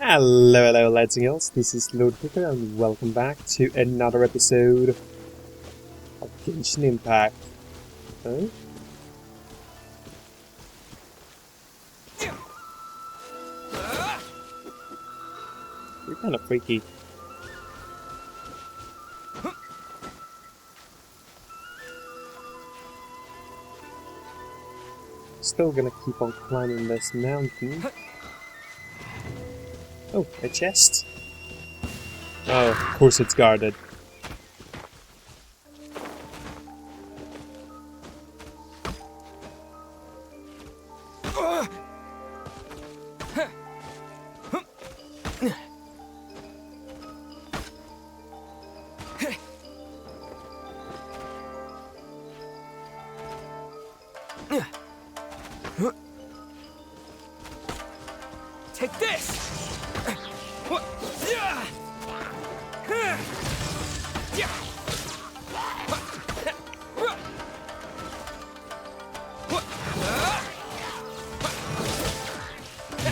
Hello lads and girls, this is Lord Cooker and welcome back to another episode of Genshin Impact. Huh? You're kind of freaky. Still gonna keep on climbing this mountain. Oh, a chest? Oh, of course it's guarded. Take this!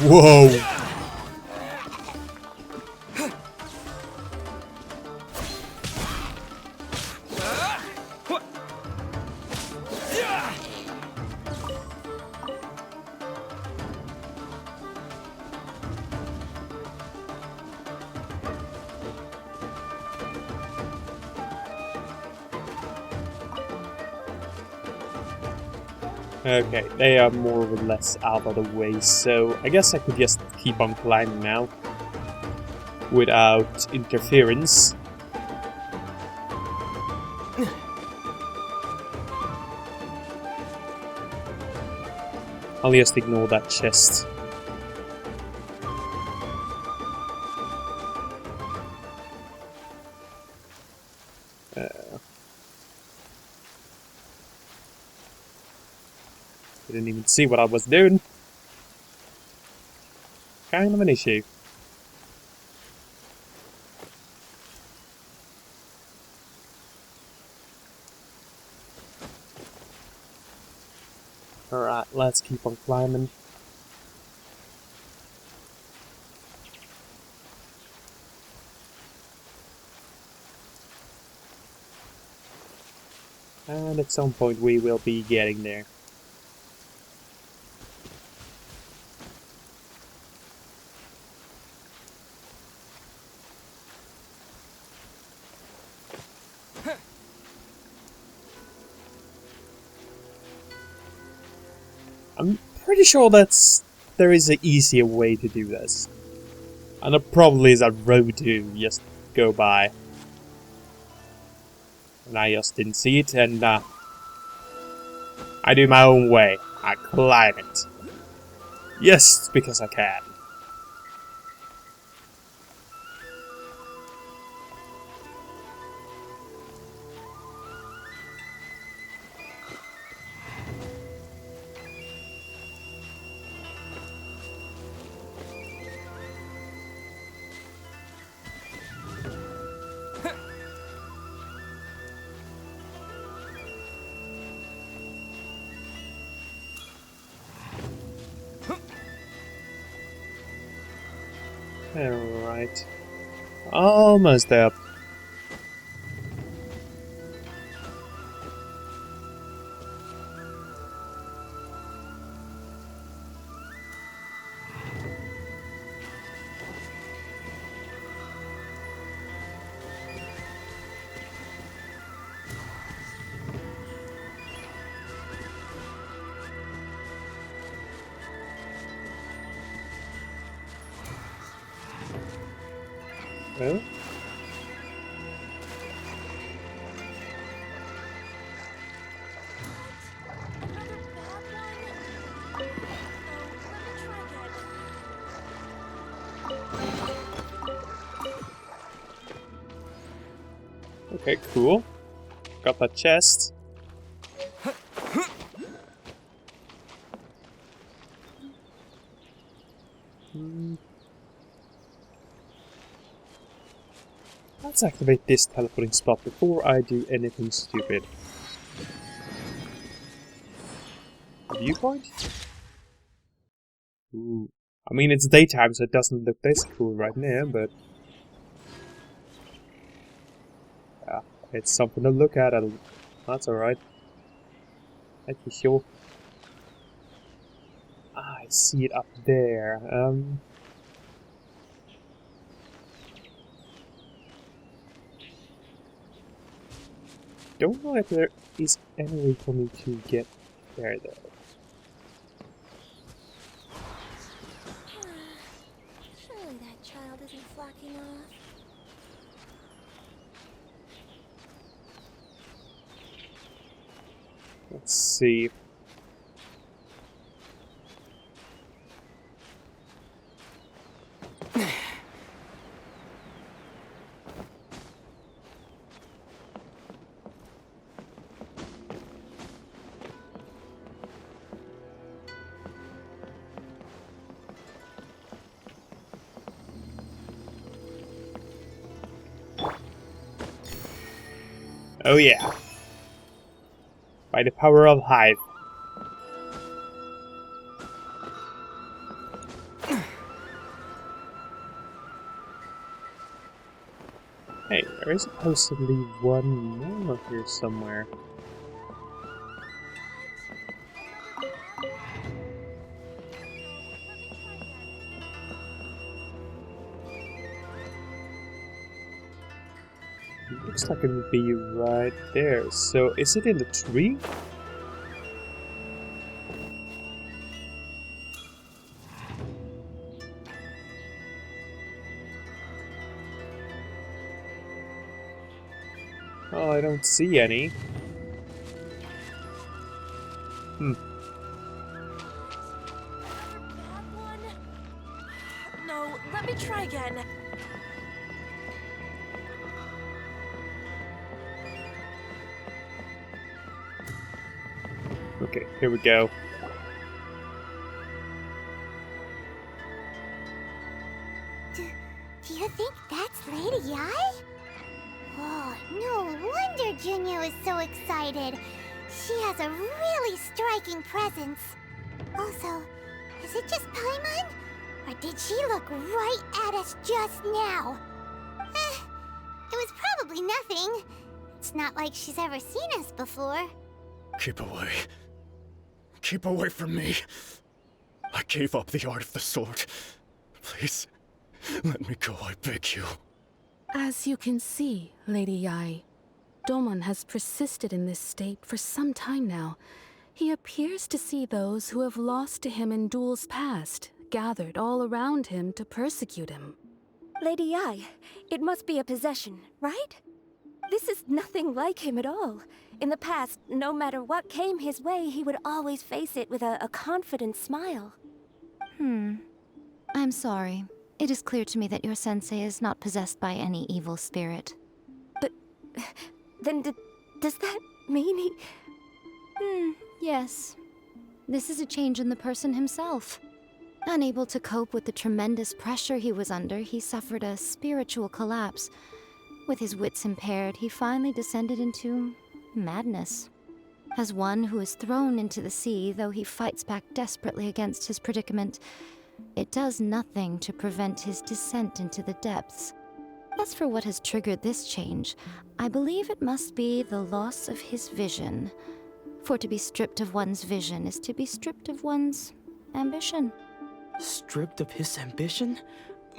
Whoa! Okay, they are more or less out of the way, so I guess I could just keep on climbing now without interference. I'll just ignore that chest. Didn't even see what I was doing. Kind of an issue. Alright, let's keep on climbing. And at some point we will be getting there. I'm pretty sure there is an easier way to do this. And there probably is a road to just go by. And I just didn't see it, and I do my own way. I climb it. Yes, because I can. Alright. Almost there. Oh. Okay, cool. Got that chest. Let's activate this teleporting spot before I do anything stupid. A viewpoint? Ooh, I mean, it's daytime, so it doesn't look this cool right now, but yeah, it's something to look at. That's alright. Thank you, sure. Ah, I see it up there. Don't know if there is any way for me to get there, though. Surely that child isn't flocking off. Let's see. Oh yeah. By the power of Hive. Hey, there is supposedly one more here somewhere. Looks like it would be right there. So, is it in the tree? Oh, I don't see any. No, let me try again. Okay, here we go. Do you think that's Lady Ai? Oh, no wonder Junyo is so excited. She has a really striking presence. Also, is it just Paimon? Or did she look right at us just now? It was probably nothing. It's not like she's ever seen us before. Keep away. Keep away from me. I gave up the art of the sword. Please, let me go, I beg you. As you can see, Lady Yai, Domon has persisted in this state for some time now. He appears to see those who have lost to him in duels past, gathered all around him to persecute him. Lady Ai, it must be a possession, right? This is nothing like him at all. In the past, no matter what came his way, he would always face it with a confident smile. I'm sorry. It is clear to me that your sensei is not possessed by any evil spirit. But then does that mean he... Yes. This is a change in the person himself. Unable to cope with the tremendous pressure he was under, he suffered a spiritual collapse. With his wits impaired, he finally descended into madness. As one who is thrown into the sea, though he fights back desperately against his predicament, it does nothing to prevent his descent into the depths. As for what has triggered this change, I believe it must be the loss of his vision. For to be stripped of one's vision is to be stripped of one's ambition. Stripped of his ambition?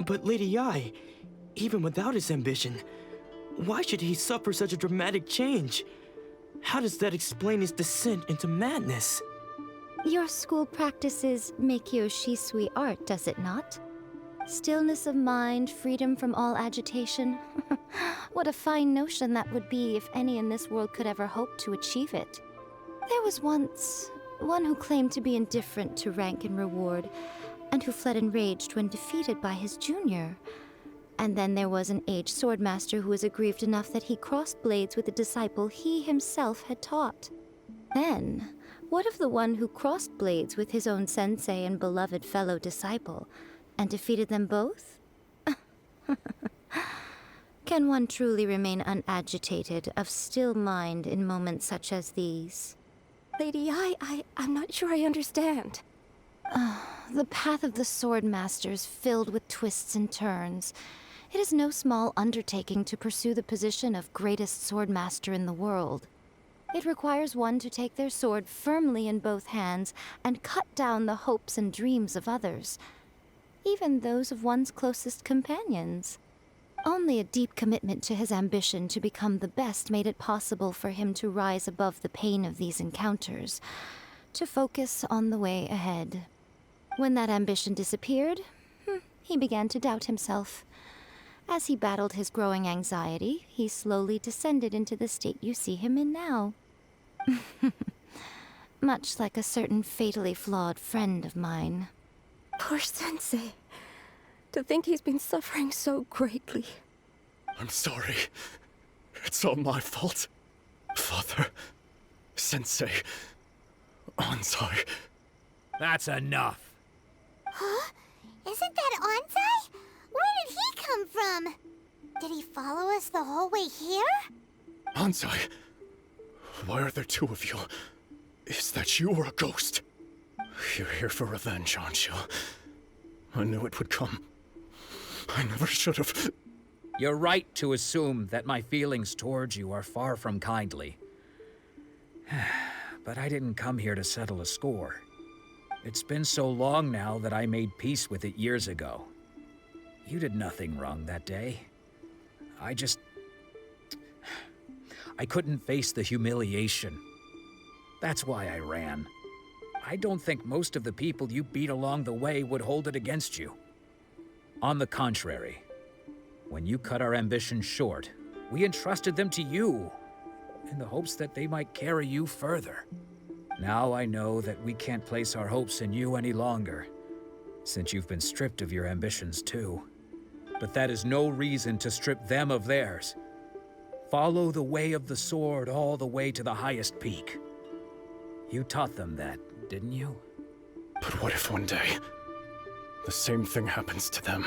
But Lady Yai, even without his ambition, why should he suffer such a dramatic change? How does that explain his descent into madness? Your school practices Meikyo Shisui art, does it not? Stillness of mind, freedom from all agitation. What a fine notion that would be if any in this world could ever hope to achieve it. There was once one who claimed to be indifferent to rank and reward, and who fled enraged when defeated by his junior. And then there was an aged swordmaster who was aggrieved enough that he crossed blades with a disciple he himself had taught. Then, what of the one who crossed blades with his own sensei and beloved fellow disciple, and defeated them both? Can one truly remain unagitated, of still mind in moments such as these? Lady Ai, I'm not sure I understand. The path of the Sword Master is filled with twists and turns. It is no small undertaking to pursue the position of greatest Sword Master in the world. It requires one to take their sword firmly in both hands and cut down the hopes and dreams of others, even those of one's closest companions. Only a deep commitment to his ambition to become the best made it possible for him to rise above the pain of these encounters, to focus on the way ahead. When that ambition disappeared, he began to doubt himself. As he battled his growing anxiety, he slowly descended into the state you see him in now. Much like a certain fatally flawed friend of mine. Poor Sensei. To think he's been suffering so greatly. I'm sorry. It's all my fault. Father, Sensei, Anzai. That's enough. Huh? Isn't that Anzai? Where did he come from? Did he follow us the whole way here? Anzai, why are there two of you? Is that you or a ghost? You're here for revenge, aren't you? I knew it would come. I never should have. You're right to assume that my feelings towards you are far from kindly. But I didn't come here to settle a score. It's been so long now that I made peace with it years ago. You did nothing wrong that day. I couldn't face the humiliation. That's why I ran. I don't think most of the people you beat along the way would hold it against you. On the contrary, when you cut our ambitions short, we entrusted them to you, in the hopes that they might carry you further. Now I know that we can't place our hopes in you any longer, since you've been stripped of your ambitions too. But that is no reason to strip them of theirs. Follow the way of the sword all the way to the highest peak. You taught them that, didn't you? But what if one day, the same thing happens to them?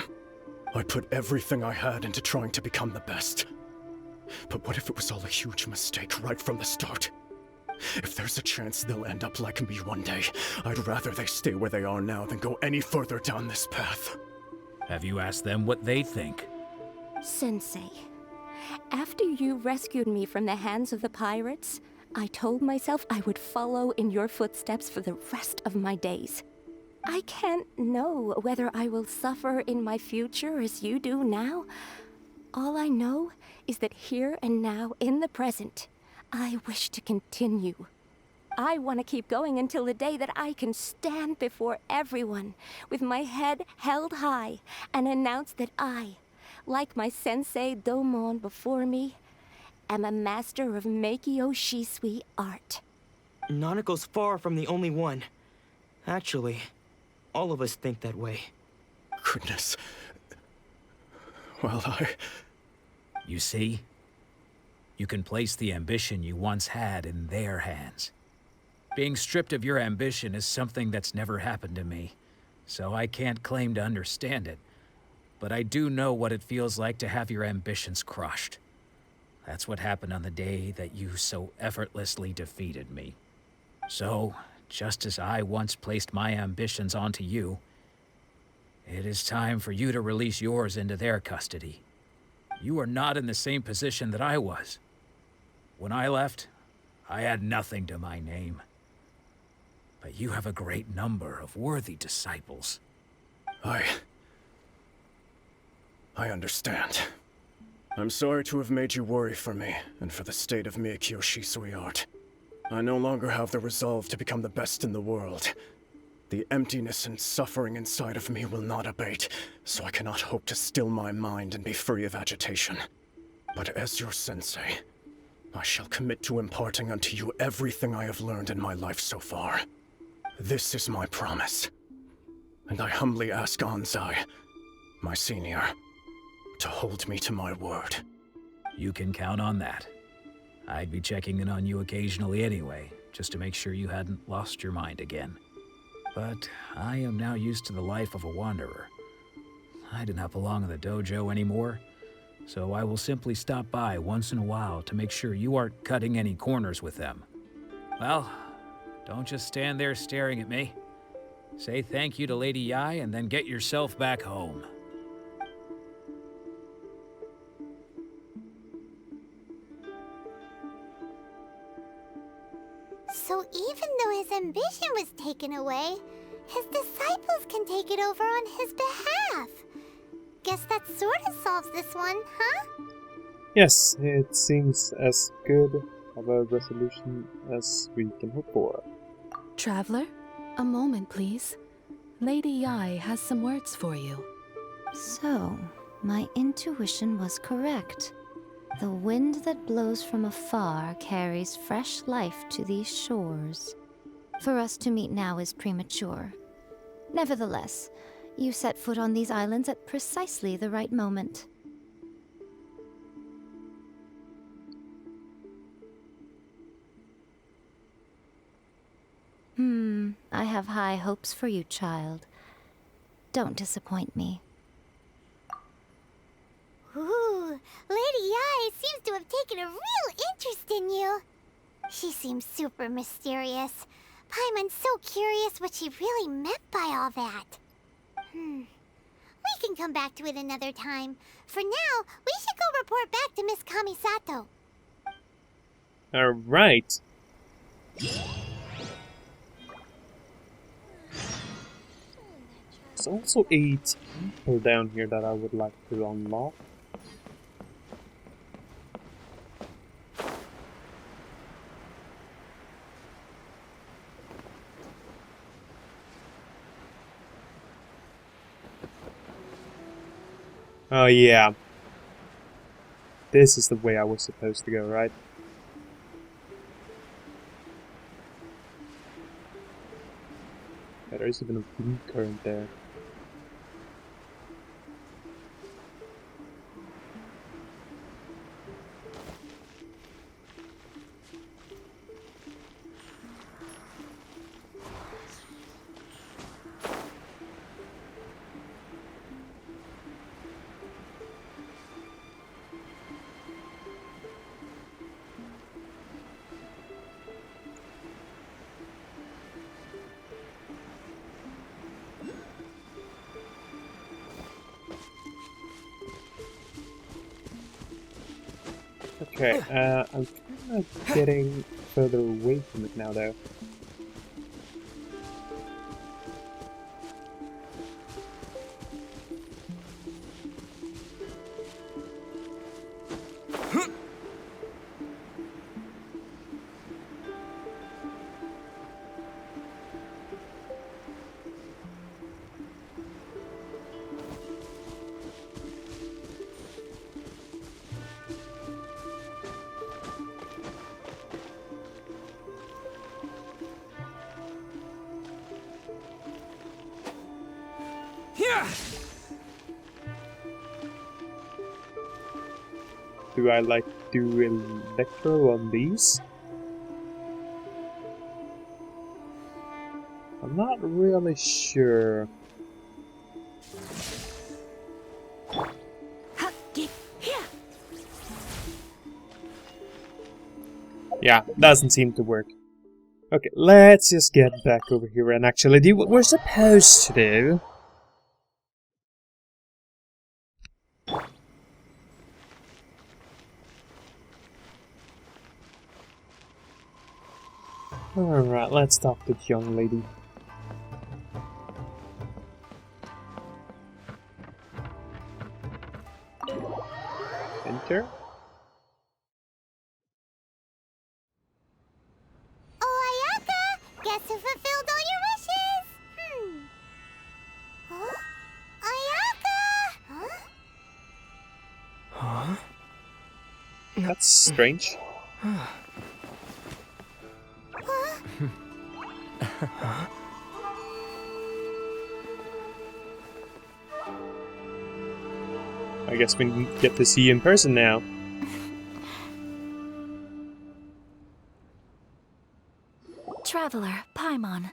I put everything I had into trying to become the best. But what if it was all a huge mistake right from the start? If there's a chance they'll end up like me one day, I'd rather they stay where they are now than go any further down this path. Have you asked them what they think? Sensei, after you rescued me from the hands of the pirates, I told myself I would follow in your footsteps for the rest of my days. I can't know whether I will suffer in my future as you do now. All I know is that here and now, in the present, I wish to continue. I want to keep going until the day that I can stand before everyone with my head held high and announce that I, like my sensei Domon before me, am a master of Meikyo Shisui art. Nanako's far from the only one. Actually, all of us think that way. Goodness. Well, You see? You can place the ambition you once had in their hands. Being stripped of your ambition is something that's never happened to me, so I can't claim to understand it. But I do know what it feels like to have your ambitions crushed. That's what happened on the day that you so effortlessly defeated me. So, just as I once placed my ambitions onto you, it is time for you to release yours into their custody. You are not in the same position that I was. When I left, I had nothing to my name. But you have a great number of worthy disciples. I understand. I'm sorry to have made you worry for me, and for the state of Meikyo Shisui art. I no longer have the resolve to become the best in the world. The emptiness and suffering inside of me will not abate, so I cannot hope to still my mind and be free of agitation. But as your sensei, I shall commit to imparting unto you everything I have learned in my life so far. This is my promise. And I humbly ask Anzai, my senior, to hold me to my word. You can count on that. I'd be checking in on you occasionally anyway, just to make sure you hadn't lost your mind again. But I am now used to the life of a wanderer. I do not belong in the dojo anymore, so I will simply stop by once in a while to make sure you aren't cutting any corners with them. Well, don't just stand there staring at me. Say thank you to Lady Yai and then get yourself back home. So even though his ambition was taken away, his disciples can take it over on his behalf. Guess that sort of solves this one, huh? Yes, it seems as good of a resolution as we can hope for. Traveler, a moment, please. Lady Yai has some words for you. So, my intuition was correct. The wind that blows from afar carries fresh life to these shores. For us to meet now is premature. Nevertheless, you set foot on these islands at precisely the right moment. I have high hopes for you, child. Don't disappoint me. Ooh, Lady Yai seems to have taken a real interest in you. She seems super mysterious. Paimon's so curious what she really meant by all that. We can come back to it another time. For now, we should go report back to Miss Kamisato. Alright. There's also a temple down here that I would like to unlock. Oh yeah. This is the way I was supposed to go, right? Yeah, there is even a wind current there. Okay, I'm kind of getting further away from it now, though. Do I like do electro on these? I'm not really sure. Yeah, doesn't seem to work. Okay, let's just get back over here and actually do what we're supposed to do. Alright, let's talk to the young lady. Enter. Oh, Ayaka! Guess who fulfilled all your wishes? Huh? Ayaka! Huh? That's strange. I guess we get to see you in person now. Traveler, Paimon,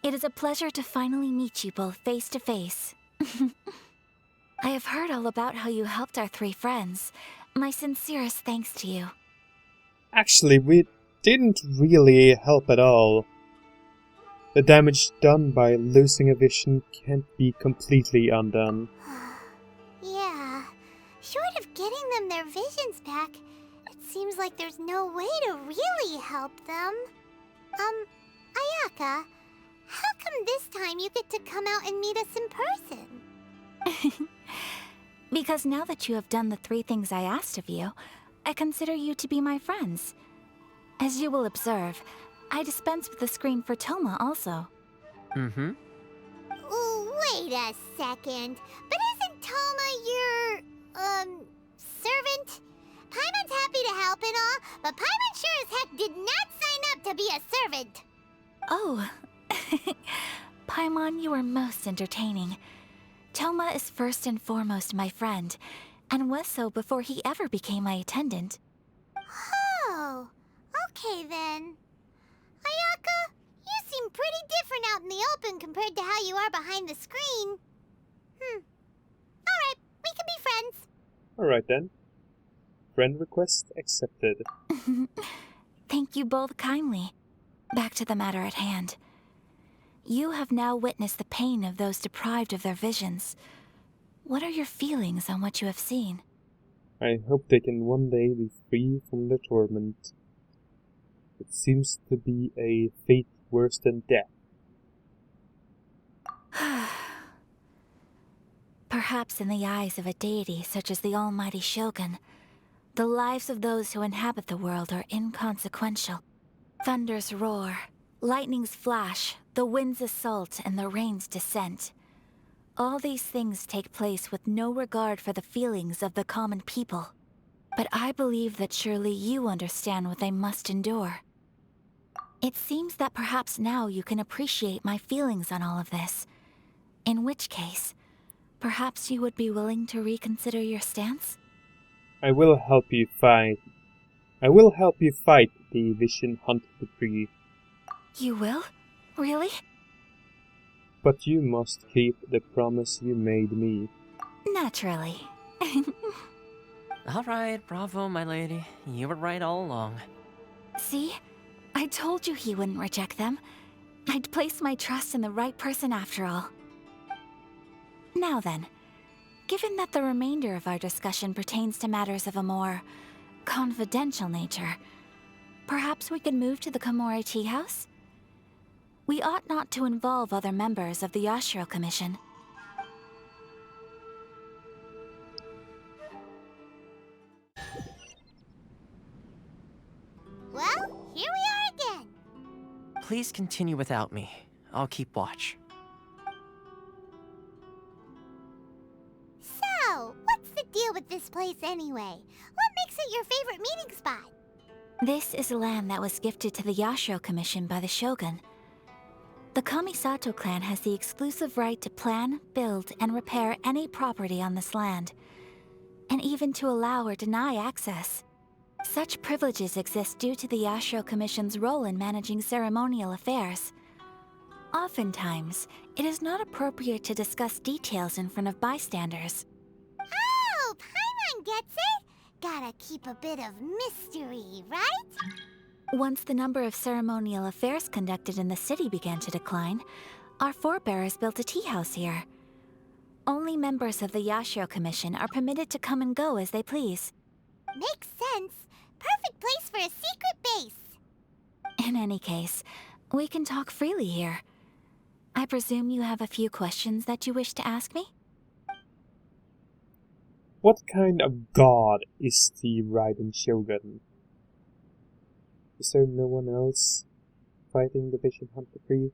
it is a pleasure to finally meet you both face to face. I have heard all about how you helped our three friends. My sincerest thanks to you. Actually, we didn't really help at all. The damage done by losing a vision can't be completely undone. Yeah, short of getting them their visions back, it seems like there's no way to really help them. Ayaka, how come this time you get to come out and meet us in person? Because now that you have done the 3 things I asked of you, I consider you to be my friends. As you will observe, I dispense with the screen for Toma also. Mm-hmm. Wait a second. But isn't Toma your, servant? Paimon's happy to help and all, but Paimon sure as heck did not sign up to be a servant. Oh. Paimon, you are most entertaining. Toma is first and foremost my friend, and was so before he ever became my attendant. Oh, okay then. Ayaka, you seem pretty different out in the open compared to how you are behind the screen. Alright, we can be friends. Alright then. Friend request accepted. Thank you both kindly. Back to the matter at hand. You have now witnessed the pain of those deprived of their visions. What are your feelings on what you have seen? I hope they can one day be free from their torment. It seems to be a fate worse than death. Perhaps in the eyes of a deity such as the almighty Shogun, the lives of those who inhabit the world are inconsequential. Thunders roar, lightnings flash, the winds assault, and the rains descent. All these things take place with no regard for the feelings of the common people. But I believe that surely you understand what they must endure. It seems that perhaps now you can appreciate my feelings on all of this. In which case, perhaps you would be willing to reconsider your stance? I will help you fight the Vision Hunt Decree. You will? Really? But you must keep the promise you made me. Naturally. Alright, bravo, my lady. You were right all along. See? I told you he wouldn't reject them. I'd placed my trust in the right person after all. Now then, given that the remainder of our discussion pertains to matters of a more confidential nature, perhaps we could move to the Komori Tea House? We ought not to involve other members of the Yashiro Commission. Well, here we are again. Please continue without me. I'll keep watch. So, what's the deal with this place anyway? What makes it your favorite meeting spot? This is land that was gifted to the Yashiro Commission by the Shogun. The Kamisato clan has the exclusive right to plan, build, and repair any property on this land, and even to allow or deny access. Such privileges exist due to the Yashiro Commission's role in managing ceremonial affairs. Oftentimes, it is not appropriate to discuss details in front of bystanders. Oh, Paimon gets it! Gotta keep a bit of mystery, right? Once the number of ceremonial affairs conducted in the city began to decline, our forebears built a tea house here. Only members of the Yashiro Commission are permitted to come and go as they please. Makes sense. Perfect place for a secret base. In any case, we can talk freely here. I presume you have a few questions that you wish to ask me? What kind of god is the Raiden Shogun? Is there no one else fighting the Vision Hunt Decree?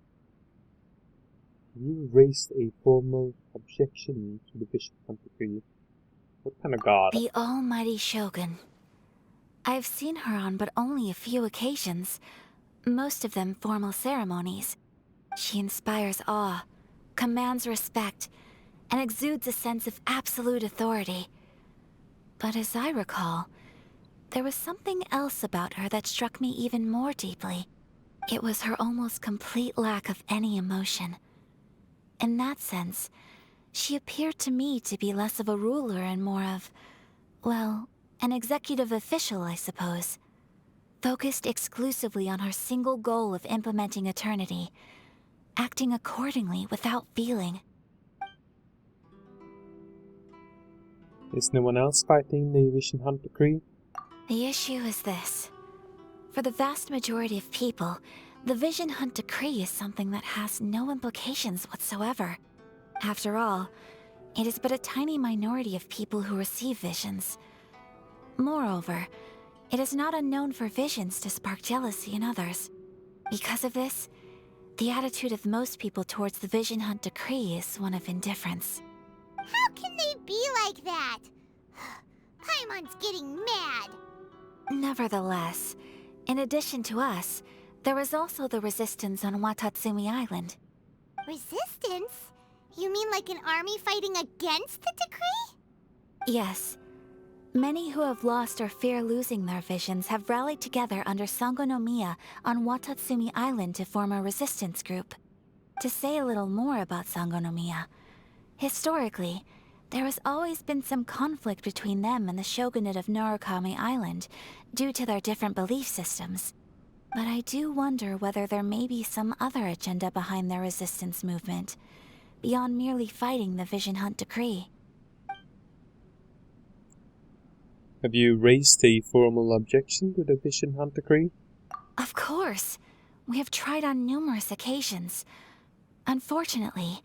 You raised a formal objection to the Vision Hunt Decree. What kind of god? The almighty Shogun. I've seen her on but only a few occasions, most of them formal ceremonies. She inspires awe, commands respect, and exudes a sense of absolute authority. But as I recall, there was something else about her that struck me even more deeply. It was her almost complete lack of any emotion. In that sense, she appeared to me to be less of a ruler and more of, well, an executive official, I suppose. Focused exclusively on her single goal of implementing eternity, acting accordingly without feeling. Is no one else fighting the Vision Hunt decree? The issue is this. For the vast majority of people, the Vision Hunt decree is something that has no implications whatsoever. After all, it is but a tiny minority of people who receive visions. Moreover, it is not unknown for visions to spark jealousy in others. Because of this, the attitude of most people towards the Vision Hunt decree is one of indifference. How can they be like that? Paimon's getting mad. Nevertheless, in addition to us, there is also the resistance on Watatsumi Island. Resistance? You mean like an army fighting against the decree? Yes. Many who have lost or fear losing their visions have rallied together under Sangonomiya on Watatsumi Island to form a resistance group. To say a little more about Sangonomiya, historically, there has always been some conflict between them and the shogunate of Narukami Island due to their different belief systems. But I do wonder whether there may be some other agenda behind their resistance movement, beyond merely fighting the Vision Hunt decree. Have you raised a formal objection to the Vision Hunt decree? Of course. We have tried on numerous occasions. Unfortunately,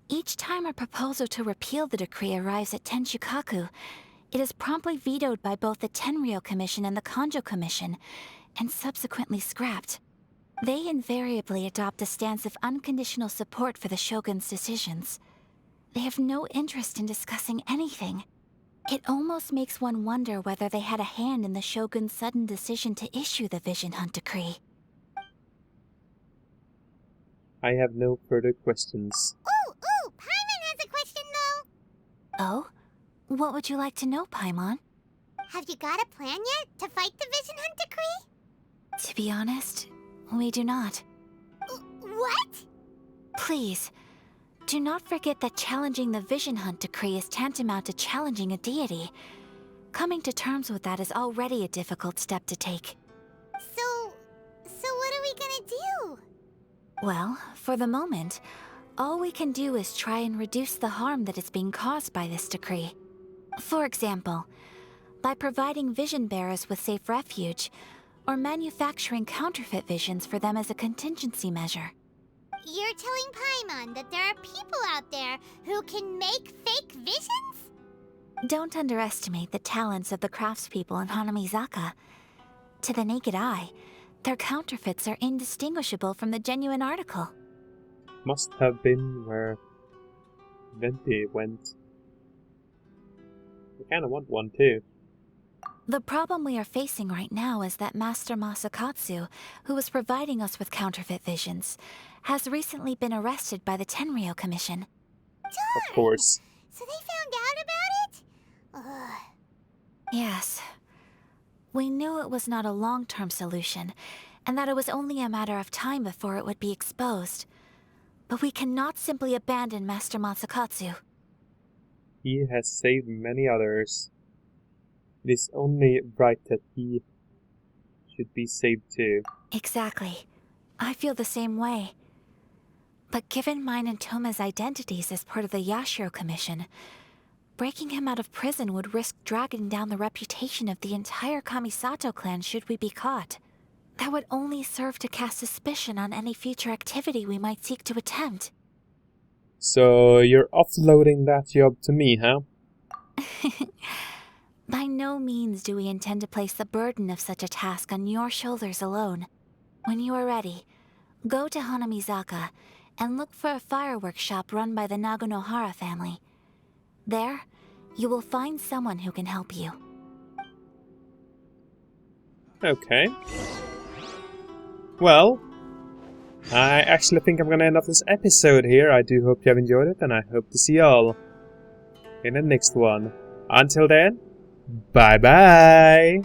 each time a proposal to repeal the decree arrives at Tenshukaku, it is promptly vetoed by both the Tenryou Commission and the Kanjo Commission, and subsequently scrapped. They invariably adopt a stance of unconditional support for the Shogun's decisions. They have no interest in discussing anything. It almost makes one wonder whether they had a hand in the Shogun's sudden decision to issue the Vision Hunt decree. I have no further questions. Ooh, Paimon has a question though. Oh? What would you like to know, Paimon? Have you got a plan yet to fight the Vision Hunt decree? To be honest, we do not. What? Please, do not forget that challenging the Vision Hunt decree is tantamount to challenging a deity. Coming to terms with that is already a difficult step to take. So what are we gonna do? Well, for the moment, all we can do is try and reduce the harm that is being caused by this decree. For example, by providing vision bearers with safe refuge, or manufacturing counterfeit visions for them as a contingency measure. You're telling Paimon that there are people out there who can make fake visions? Don't underestimate the talents of the craftspeople in Hanamizaka. To the naked eye, their counterfeits are indistinguishable from the genuine article. Must have been where Venti went. I kinda want one too. The problem we are facing right now is that Master Masakatsu, who was providing us with counterfeit visions, has recently been arrested by the Tenryou Commission. Of course. So they found out about it? Ugh. Yes. We knew it was not a long-term solution, and that it was only a matter of time before it would be exposed. But we cannot simply abandon Master Masakatsu. He has saved many others. It is only right that he should be saved too. Exactly. I feel the same way. But given mine and Toma's identities as part of the Yashiro Commission, breaking him out of prison would risk dragging down the reputation of the entire Kamisato clan should we be caught. That would only serve to cast suspicion on any future activity we might seek to attempt. So you're offloading that job to me, huh? By no means do we intend to place the burden of such a task on your shoulders alone. When you are ready, go to Hanamizaka and look for a fireworks shop run by the Naganohara family. There, you will find someone who can help you. Okay. Well, I actually think I'm gonna end off this episode here. I do hope you have enjoyed it, and I hope to see y'all in the next one. Until then, bye bye!